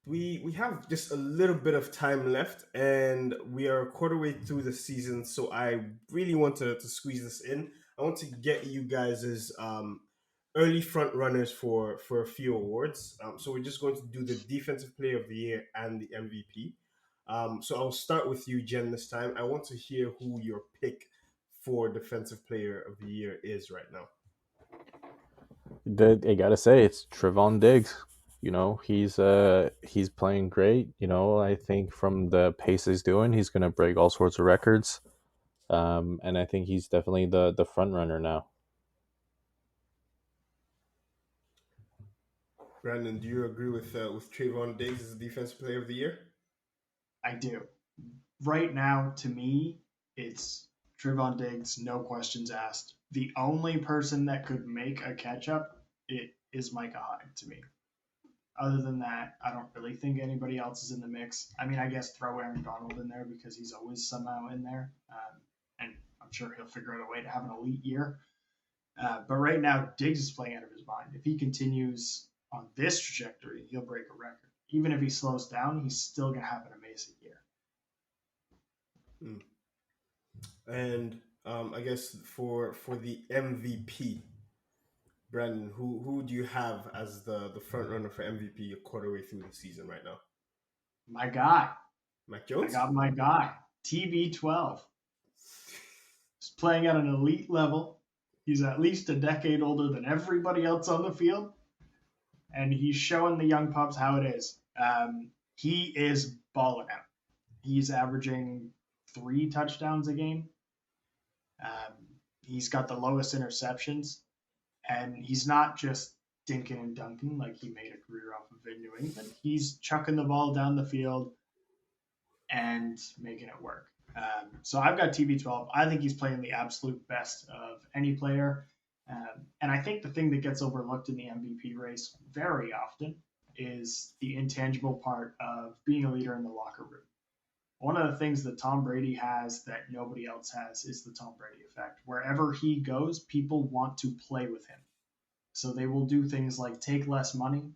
We have just a little bit of time left, and we are a quarter way through the season. So I really want to squeeze this in. I want to get you guys' early front runners for a few awards. So we're just going to do the defensive player of the year and the MVP. So I'll start with you, Jen, this time. I want to hear who your pick for defensive player of the year is right now. I gotta say it's Trevon Diggs. He's playing great. I think from the pace he's doing, he's gonna break all sorts of records. And I think he's definitely the front runner now. Brandon, do you agree with Trayvon Diggs as the defensive player of the year? I do. Right now, to me, it's Trevon Diggs, no questions asked. The only person that could make a catch up it is Micah Hyde to me. Other than that, I don't really think anybody else is in the mix. I mean, I guess throw Aaron Donald in there because he's always somehow in there, and I'm sure he'll figure out a way to have an elite year. But right now, Diggs is playing out of his mind. If he continues on this trajectory, he'll break a record. Even if he slows down, he's still going to have an amazing year. Hmm. And I guess for the MVP, Brandon, who do you have as the front runner for MVP a quarter way through the season right now? My guy, Mac I Jones? got my guy, TB12. He's playing at an elite level. He's at least a decade older than everybody else on the field, and he's showing the young pups how it is. He is balling out. He's averaging 3 touchdowns a game. He's got the lowest interceptions, and he's not just dinking and dunking like he made a career off of in New England. He's chucking the ball down the field and making it work. So I've got TB12. I think he's playing the absolute best of any player. And I think the thing that gets overlooked in the MVP race very often is the intangible part of being a leader in the locker room. One of the things that Tom Brady has that nobody else has is the Tom Brady effect. Wherever he goes, people want to play with him. So they will do things like take less money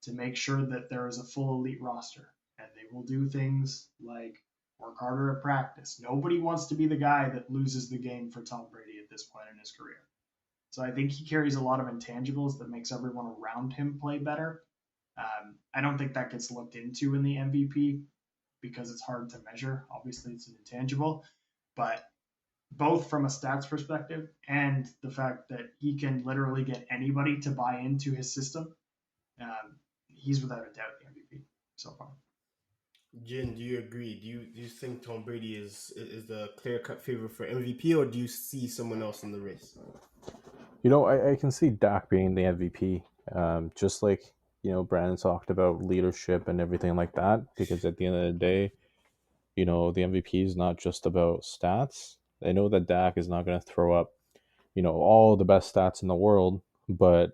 to make sure that there is a full elite roster. And they will do things like work harder at practice. Nobody wants to be the guy that loses the game for Tom Brady at this point in his career. So I think he carries a lot of intangibles that makes everyone around him play better. I don't think that gets looked into in the MVP because it's hard to measure. Obviously, it's an intangible, but both from a stats perspective and the fact that he can literally get anybody to buy into his system, he's without a doubt the MVP so far. Jin, do you agree? Do you think Tom Brady is the clear cut favorite for MVP, or do you see someone else in the race? I can see Dak being the MVP. Just like Brandon talked about leadership and everything like that. Because at the end of the day, the MVP is not just about stats. I know that Dak is not going to throw up, all the best stats in the world, but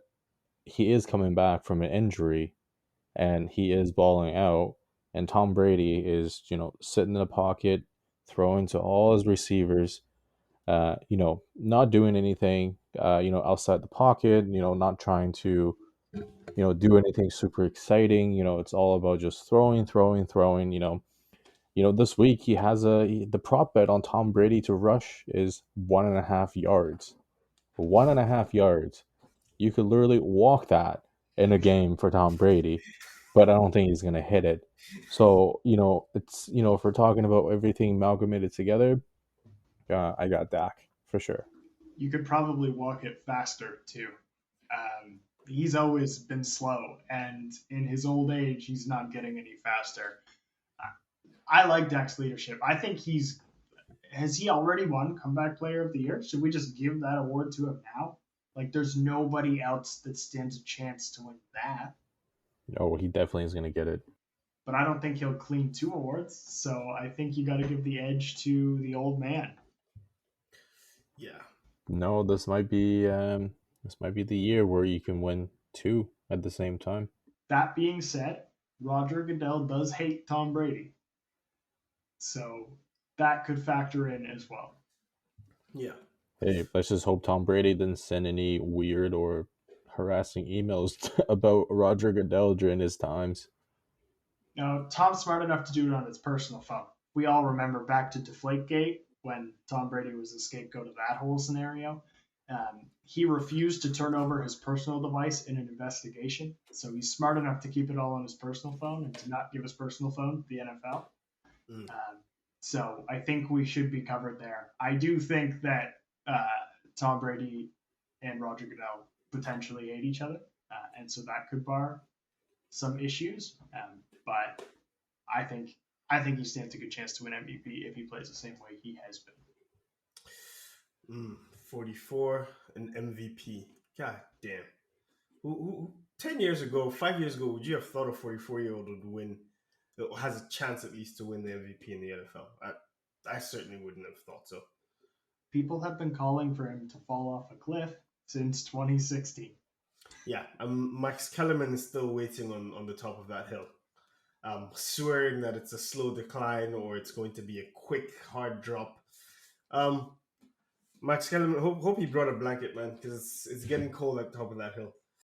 he is coming back from an injury and he is balling out. And Tom Brady is, sitting in the pocket, throwing to all his receivers, not doing anything, outside the pocket, not trying to, do anything super exciting. It's all about just throwing, throwing, throwing. This week the prop bet on Tom Brady to rush is 1.5 yards. 1.5 yards. You could literally walk that in a game for Tom Brady, but I don't think he's gonna hit it. So it's if we're talking about everything amalgamated together, I got Dak for sure. You could probably walk it faster too. He's always been slow, and in his old age, he's not getting any faster. I like Dak's leadership. I think he's has he already won comeback player of the year? Should we just give that award to him now? Like, there's nobody else that stands a chance to win that. Oh, he definitely is gonna get it. But I don't think he'll clean 2 awards. So I think you got to give the edge to the old man. Yeah, No, this might be the year where you can win two at the same time. That being said, Roger Goodell does hate Tom Brady. So that could factor in as well. yeah. Hey, let's just hope Tom Brady didn't send any weird or harassing emails about Roger Goodell during his times. Now, Tom's smart enough to do it on his personal phone. We all remember back to Deflategate when Tom Brady was the scapegoat of that whole scenario. He refused to turn over his personal device in an investigation, so he's smart enough to keep it all on his personal phone and to not give his personal phone to the NFL. Mm. So I think we should be covered there. I do think that Tom Brady and Roger Goodell potentially hate each other, and so that could bar some issues. But I think he stands a good chance to win MVP if he plays the same way he has been. 44 and MVP. God damn. 10 years ago, 5 years ago, would you have thought a 44-year-old would win, has a chance at least to win the MVP in the NFL? I certainly wouldn't have thought so. People have been calling for him to fall off a cliff since 2016. Yeah, Max Kellerman is still waiting on the top of that hill, swearing that it's a slow decline or it's going to be a quick, hard drop. Max Kellerman, hope he brought a blanket, man, because it's getting cold at the top of that hill.